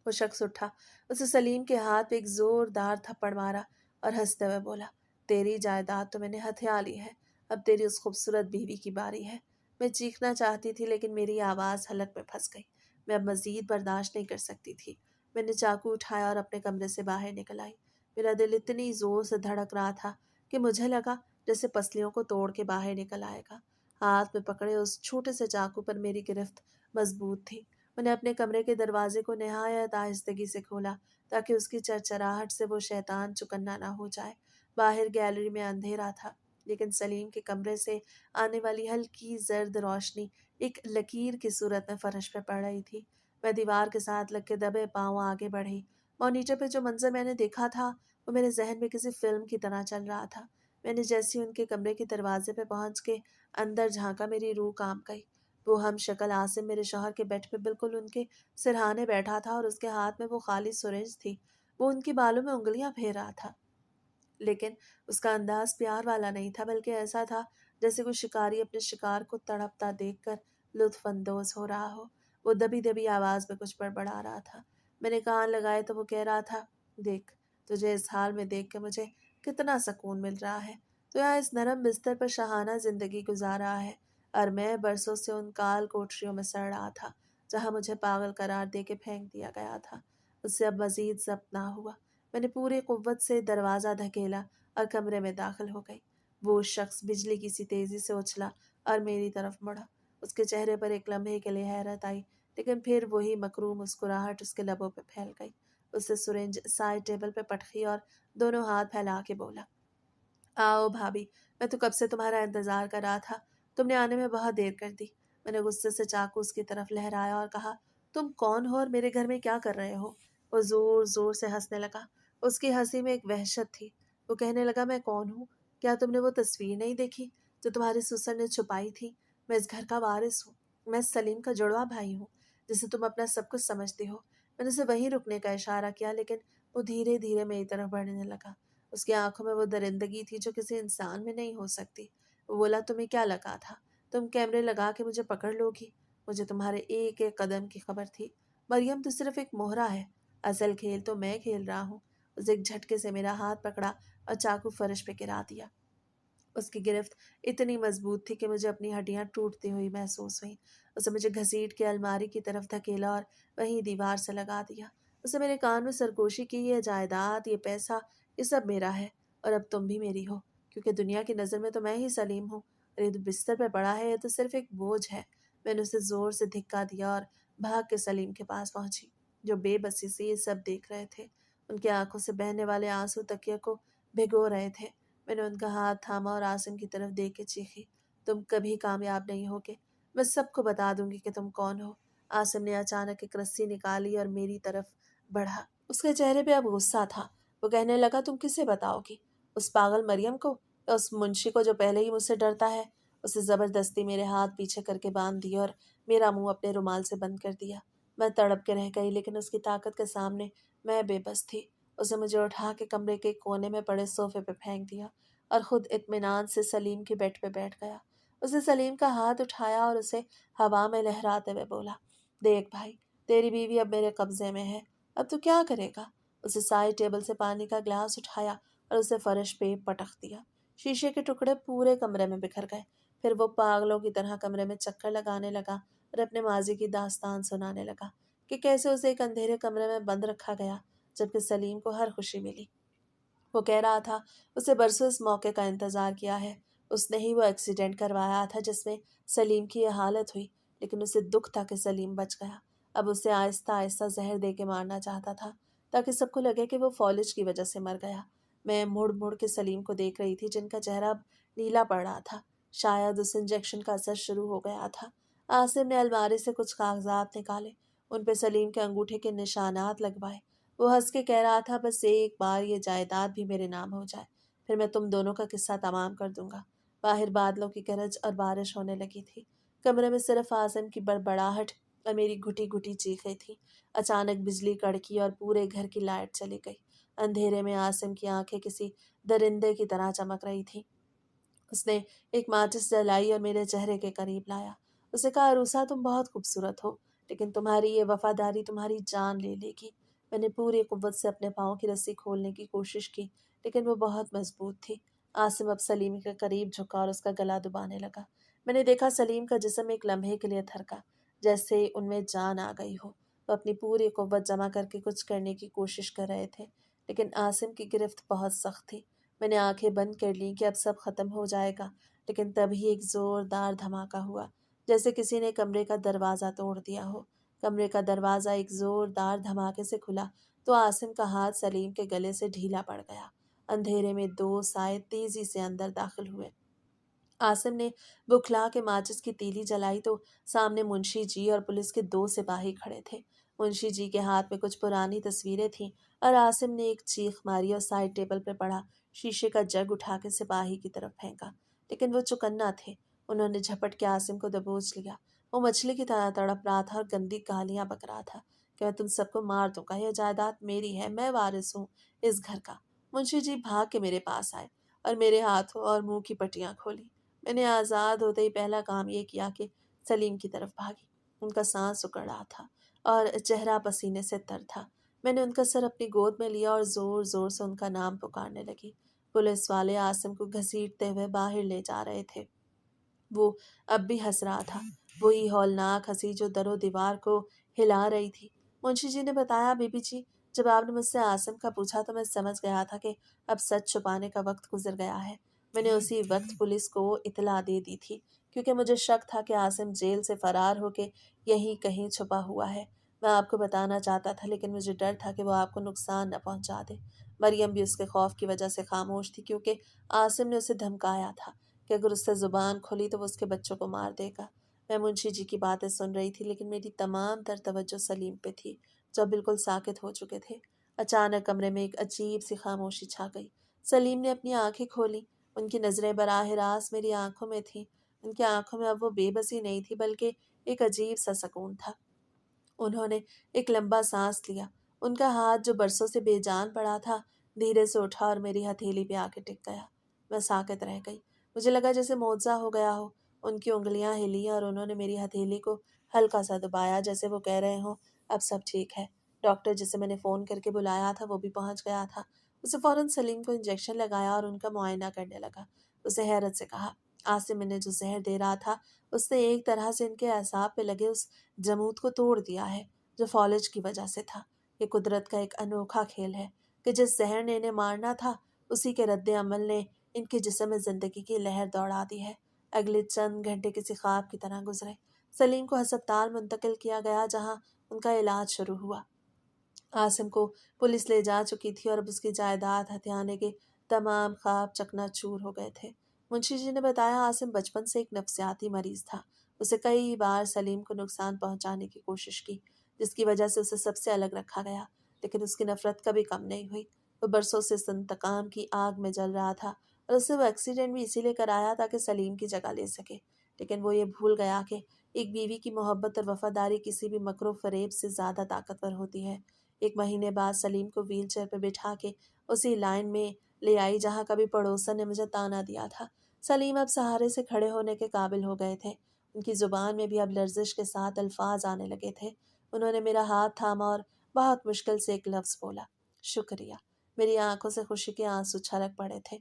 वो शख्स उठा, उसे सलीम के हाथ पे एक जोरदार थप्पड़ मारा और हंसते हुए बोला, तेरी जायदाद तो मैंने हथिया ली है, अब तेरी उस खूबसूरत बीवी की बारी है। मैं चीखना चाहती थी लेकिन मेरी आवाज़ हलक में फंस गई। मैं अब मजीद बर्दाश्त नहीं कर सकती थी। मैंने चाकू उठाया और अपने कमरे से बाहर निकल आई। मेरा दिल इतनी जोर से धड़क रहा था कि मुझे लगा जैसे पसलियों को तोड़ के बाहर निकल आएगा। हाथ में पकड़े उस छोटे से चाकू पर मेरी गिरफ्त मजबूत थी। मैंने अपने कमरे के दरवाजे को निहायत आहिस्तगी से खोला ताकि उसकी चरचराहट से वो शैतान चुकन्ना ना हो जाए। बाहर गैलरी में अंधेरा था, लेकिन सलीम के कमरे से आने वाली हल्की जर्द रोशनी एक लकीर की सूरत में फर्श पे पड़ रही थी। मैं दीवार के साथ लग के दबे पांव आगे बढ़ी। मॉनिटर पे जो मंजर मैंने देखा था वो मेरे जहन में किसी फिल्म की तरह चल रहा था। मैंने जैसे ही उनके कमरे के दरवाजे पे पहुंच के अंदर झांका, मेरी रूह कांप गई। वो हम शक्ल आसिम मेरे शौहर के बेड पे बिल्कुल उनके सिरहाने बैठा था और उसके हाथ में वो खाली सुरेज थी। वो उनकी बालों में उंगलियां फेर रहा था, लेकिन उसका अंदाज प्यार वाला नहीं था, बल्कि ऐसा था जैसे कोई शिकारी अपने शिकार को तड़पता देखकर लुत्फ अंदोज हो रहा हो। वो दबी दबी आवाज में कुछ बड़बड़ा रहा था। मैंने कान लगाए तो वो कह रहा था, देख, तुझे इस हाल में देख के मुझे कितना सुकून मिल रहा है। तो यहाँ इस नरम बिस्तर पर शहाना जिंदगी गुजार रहा है, और मैं बरसों से उन काल कोठरियों में सड़ रहा था जहाँ मुझे पागल करार दे के फेंक दिया गया था। उससे अब मजीद जब्त ना हुआ। मैंने पूरी कुव्वत से दरवाज़ा धकेला और कमरे में दाखिल हो गई। वो शख्स बिजली की सी तेजी से उछला और मेरी तरफ मुड़ा। उसके चेहरे पर एक लम्हे के लिए हैरत आई, लेकिन फिर वही मकरूम मुस्कुराहट उसके लबों पे फैल गई। उससे सुरेंज साइड टेबल पे पटकी और दोनों हाथ फैला के बोला, आओ भाभी, मैं तो कब से तुम्हारा इंतजार कर रहा था। तुमने आने में बहुत देर कर दी। मैंने गुस्से से चाकू उसकी तरफ लहराया और कहा, तुम कौन हो और मेरे घर में क्या कर रहे हो? वो जोर जोर से हंसने लगा। उसकी हंसी में एक वहशत थी। वो कहने लगा, मैं कौन हूँ? क्या तुमने वो तस्वीर नहीं देखी जो तुम्हारे ससुर ने छुपाई थी? मैं इस घर का वारिस हूँ। मैं सलीम का जुड़वा भाई हूँ, जिसे तुम अपना सब कुछ समझती हो। मैंने उसे वहीं रुकने का इशारा किया, लेकिन वो धीरे धीरे मेरी तरफ बढ़ने लगा। उसकी आंखों में वो दरिंदगी थी जो किसी इंसान में नहीं हो सकती। वो बोला, तुम्हें क्या लगा था तुम कैमरे लगा के मुझे पकड़ लोगी? मुझे तुम्हारे एक एक कदम की खबर थी। मरियम तो सिर्फ एक मोहरा है, असल खेल तो मैं खेल रहा हूँ। उसे एक झटके से मेरा हाथ पकड़ा और चाकू फर्श पे गिरा दिया। उसकी गिरफ्त इतनी मजबूत थी कि मुझे अपनी हड्डियां टूटती हुई महसूस हुई। उसे मुझे घसीट के अलमारी की तरफ धकेला और वहीं दीवार से लगा दिया। उसे मेरे कान में सरगोशी की, ये जायदाद, ये पैसा, ये सब मेरा है, और अब तुम भी मेरी हो, क्योंकि दुनिया की नज़र में तो मैं ही सलीम हूँ, और ये जो बिस्तर पर पड़ा है ये तो सिर्फ एक बोझ है। मैंने उसे जोर से धिक्का दिया और भाग के सलीम के पास पहुंची, जो बेबसी से ये सब देख रहे थे। उनकी आंखों से बहने वाले आंसू तकिया को भिगो रहे थे। मैंने उनका हाथ थामा और आसिम की तरफ देख के चीखी, तुम कभी कामयाब नहीं होगे। मैं सबको बता दूंगी कि तुम कौन हो। आसिम ने अचानक एक रस्सी निकाली और मेरी तरफ बढ़ा। उसके चेहरे पे अब गुस्सा था। वो कहने लगा, तुम किसे बताओगी? उस पागल मरियम को, या उस मुंशी को जो पहले ही मुझसे डरता है? उसे जबरदस्ती मेरे हाथ पीछे करके बांध दिए और मेरा मुंह अपने रुमाल से बंद कर दिया। मैं तड़प के रह गई, लेकिन उसकी ताकत के सामने मैं बेबस थी। उसे मुझे उठा के कमरे के कोने में पड़े सोफे पे फेंक दिया और खुद इत्मीनान से सलीम के बेड पे बैठ गया। उसने सलीम का हाथ उठाया और उसे हवा में लहराते हुए बोला, देख भाई, तेरी बीवी अब मेरे कब्जे में है, अब तू क्या करेगा? उसे साइड टेबल से पानी का गिलास उठाया और उसे फर्श पे पटक दिया। शीशे के टुकड़े पूरे कमरे में बिखर गए। फिर वो पागलों की तरह कमरे में चक्कर लगाने लगा और अपने माजी की दास्तान सुनाने लगा कि कैसे उसे एक अंधेरे कमरे में बंद रखा गया जबकि सलीम को हर खुशी मिली। वो कह रहा था उसे बरसों इस मौके का इंतजार किया है। उसने ही वो एक्सीडेंट करवाया था जिसमें सलीम की यह हालत हुई, लेकिन उसे दुख था कि सलीम बच गया। अब उसे आहिस्ता आहिस्ता जहर दे के मारना चाहता था ताकि सबको लगे कि वो फॉलिज की वजह से मर गया। मैं मुड़ मुड़ के सलीम को देख रही थी जिनका चेहरा अब नीला पड़ रहा था। शायद उस इंजेक्शन का असर शुरू हो गया था। आसिम ने अलमारी से कुछ कागजात निकाले, उन पे सलीम के अंगूठे के निशानात लगवाए। वो हंस के कह रहा था, बस एक बार ये जायदाद भी मेरे नाम हो जाए, फिर मैं तुम दोनों का किस्सा तमाम कर दूंगा। बाहर बादलों की गरज और बारिश होने लगी थी। कमरे में सिर्फ आसिम की बड़बड़ाहट और मेरी घुटी घुटी चीखें थी। अचानक बिजली कड़की और पूरे घर की लाइट चली गई। अंधेरे में आसिम की आंखें किसी दरिंदे की तरह चमक रही थी। उसने एक माचिस जलाई और मेरे चेहरे के करीब लाया। उसे कहा, अरूसा तुम बहुत खूबसूरत हो, लेकिन तुम्हारी ये वफादारी तुम्हारी जान ले लेगी। मैंने पूरी कुव्वत से अपने पाँव की रस्सी खोलने की कोशिश की, लेकिन वो बहुत मजबूत थी। आसिम अब सलीम के करीब झुका और उसका गला दबाने लगा। मैंने देखा सलीम का जिस्म एक लम्हे के लिए थरका, जैसे उनमें जान आ गई हो। वो अपनी पूरी कुव्वत जमा करके कुछ करने की कोशिश कर रहे थे, लेकिन आसिम की गिरफ्त बहुत सख्त थी। मैंने आंखें बंद कर ली कि अब सब खत्म हो जाएगा, लेकिन तभी एक जोरदार धमाका हुआ, जैसे किसी ने कमरे का दरवाज़ा तोड़ दिया हो। कमरे का दरवाज़ा एक जोरदार धमाके से खुला तो आसिम का हाथ सलीम के गले से ढीला पड़ गया। अंधेरे में दो साए तेजी से अंदर दाखिल हुए। आसिम ने बुखला के माचिस की तीली जलाई तो सामने मुंशी जी और पुलिस के दो सिपाही खड़े थे। मुंशी जी के हाथ में कुछ पुरानी तस्वीरें थीं और आसिम ने एक चीख मारी और साइड टेबल पर पड़ा शीशे का जग उठा के सिपाही की तरफ फेंका, लेकिन वो चौकन्ना थे। उन्होंने झपट के आसिम को दबोच लिया। वो मछली की तरह तड़प रहा था और गंदी गालियां बक रहा था कि मैं तुम सबको मार दूंगा, यह जायदाद मेरी है, मैं वारिस हूँ इस घर का। मुंशी जी भाग के मेरे पास आए और मेरे हाथों और मुंह की पट्टियां खोली। मैंने आज़ाद होते ही पहला काम ये किया कि सलीम की तरफ भागी। उनका सांस उकड़ रहा था और चेहरा पसीने से तर था। मैंने उनका सर अपनी गोद में लिया और जोर जोर से उनका नाम पुकारने लगी। पुलिस वाले आसिम को घसीटते हुए बाहर ले जा रहे थे। वो अब भी हंस रहा था, वही हौलनाक हंसी जो दरो दीवार को हिला रही थी। मुंशी जी ने बताया, बीबी जी, जब आपने मुझसे आसिम का पूछा तो मैं समझ गया था कि अब सच छुपाने का वक्त गुजर गया है। मैंने उसी वक्त पुलिस को इतला दे दी थी, क्योंकि मुझे शक था कि आसिम जेल से फरार होके यहीं कहीं छुपा हुआ है। मैं आपको बताना चाहता था, लेकिन मुझे डर था कि वो आपको नुकसान न पहुंचा दे। मरियम भी उसके खौफ की वजह से खामोश थी, क्योंकि आसिम ने उसे धमकाया था कि अगर उससे जुबान खोली तो वो उसके बच्चों को मार देगा। मैं मुंशी जी की बातें सुन रही थी, लेकिन मेरी तमाम तर तवज्जो सलीम पे थी, जो बिल्कुल साकित हो चुके थे। अचानक कमरे में एक अजीब सी खामोशी छा गई। सलीम ने अपनी आंखें खोली। उनकी नजरें बराह रास्त मेरी आंखों में थी। उनकी आंखों में अब वो बेबसी नहीं थी, बल्कि एक अजीब सा सकून था। उन्होंने एक लंबा सांस लिया। उनका हाथ जो बरसों से बेजान पड़ा था, धीरे से उठा और मेरी हथेली पे आके टिक गया। मैं साकित रह गई। मुझे लगा जैसे मुआवजा हो गया हो। उनकी उंगलियां हिली और उन्होंने मेरी हथेली को हल्का सा दबाया, जैसे वो कह रहे हो, अब सब ठीक है। डॉक्टर जिसे मैंने फ़ोन करके बुलाया था वो भी पहुंच गया था। उसे फौरन सलीम को इंजेक्शन लगाया और उनका मुआयना करने लगा। उसे हैरत से कहा, आसिम इन्हें जो जहर दे रहा था, उसने एक तरह से इनके एसाब पे लगे उस जमूत को तोड़ दिया है जो फॉलेज की वजह से था। ये कुदरत का एक अनोखा खेल है कि जिस जहर ने इन्हें मारना था, उसी के रद्द अमल ने इनके जिस्म में जिंदगी की लहर दौड़ा दी है। अगले चंद घंटे किसी ख्वाब की तरह गुजरे। सलीम को अस्पताल मुंतकिल किया गया, जहां उनका इलाज शुरू हुआ। आसिम को पुलिस ले जा चुकी थी और अब उसकी जायदाद हथियाने के तमाम ख्वाब चकनाचूर हो गए थे। मुंशी जी ने बताया, आसिम बचपन से एक नफ्सियाती मरीज था। उसे कई बार सलीम को नुकसान पहुंचाने की कोशिश की, जिसकी वजह से उसे सबसे अलग रखा गया, लेकिन उसकी नफरत कभी कम नहीं हुई। वो बरसों से इस इंतकाम की आग में जल रहा था और उससे वो एक्सीडेंट भी इसीलिए कराया ताकि सलीम की जगह ले सके। लेकिन वो ये भूल गया कि एक बीवी की मोहब्बत और वफादारी किसी भी मकरो फरेब से ज़्यादा ताकतवर होती है। एक महीने बाद सलीम को व्हील चेयर पर बिठा के उसी लाइन में ले आई जहाँ कभी पड़ोसन ने मुझे ताना दिया था। सलीम अब सहारे से खड़े होने के काबिल हो गए थे। उनकी जुबान में भी अब लर्जिश के साथ अल्फाज आने लगे थे। उन्होंने मेरा हाथ थामा और बहुत मुश्किल से एक लफ्ज़ बोला, शुक्रिया। मेरी आंखों से खुशी के आंसू छलक पड़े थे।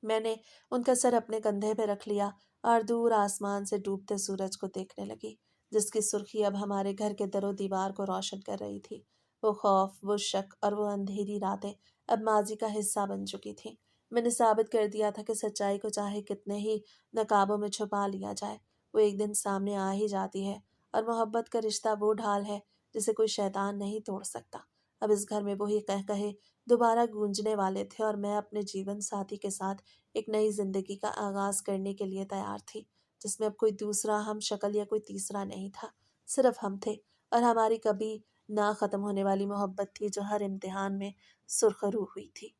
मैंने उनका सर अपने कंधे पे रख लिया और दूर आसमान से डूबते सूरज को देखने लगी, जिसकी सुर्खी अब हमारे घर के दरो दीवार को रोशन कर रही थी। वो खौफ, वो शक और वो अंधेरी रातें अब माजी का हिस्सा बन चुकी थी। मैंने साबित कर दिया था कि सच्चाई को चाहे कितने ही नकाबों में छुपा लिया जाए, वो एक दिन सामने आ ही जाती है। और मोहब्बत का रिश्ता वो ढाल है जिसे कोई शैतान नहीं तोड़ सकता। अब इस घर में वही कह कहे दोबारा गूंजने वाले थे और मैं अपने जीवन साथी के साथ एक नई जिंदगी का आगाज करने के लिए तैयार थी, जिसमें अब कोई दूसरा हम शक्ल या कोई तीसरा नहीं था। सिर्फ हम थे और हमारी कभी ना खत्म होने वाली मोहब्बत थी जो हर इम्तिहान में सुरखरू हुई थी।